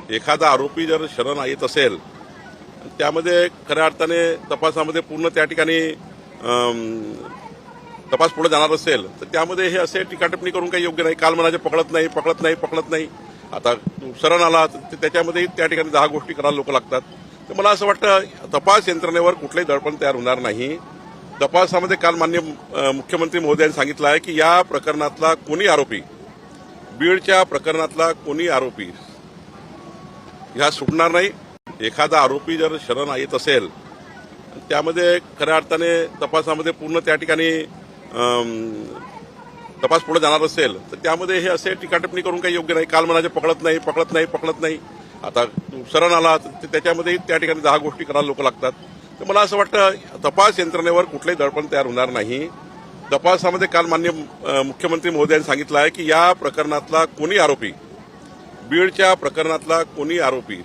एखादा आरोपी जर शरण येत असेल त्यामध्ये खऱ्या अर्थाने तपासामध्ये पूर्ण त्या ठिकाणी तपास पुढे जाणार असेल तर त्यामध्ये हे असे टीकाटिप्पणी करून काही योग्य नाही. काल म्हणाले पकडत नाही. आता शरण आला तर त्याच्यामध्ये त्या ठिकाणी 10 गोष्टी करायला लोक लागतात. तर मला असं वाटतं तपास यंत्रणेवर कुठलंही दडपण तयार होणार नाही. तपासामध्ये काल माननीय मुख्यमंत्री महोदयांनी सांगितलं आहे की या प्रकरणातला कोणी आरोपी, बीडच्या प्रकरणातला कोणी आरोपी ह्या सुटणार नाही. एखादा आरोपी जर शरण येत असेल त्यामध्ये खऱ्या अर्थाने तपासामध्ये पूर्ण त्या ठिकाणी तपास पुढे जाणार असेल तर त्यामध्ये हे असे टीकाटिप्पणी करून काही योग्य नाही. काल म्हणाले पकडत नाही. आता शरण आला तर त्याच्यामध्ये त्या ठिकाणी 10 गोष्टी करायला लोक लागतात. तर मला असं वाटतं तपास यंत्रणेवर कुठलंही दडपण तयार होणार नाही. तपासामध्ये काल माननीय मुख्यमंत्री महोदयांनी सांगितलं आहे की या प्रकरणातला कोणी आरोपी, बीडच्या प्रकरणातला कोणी आरोपी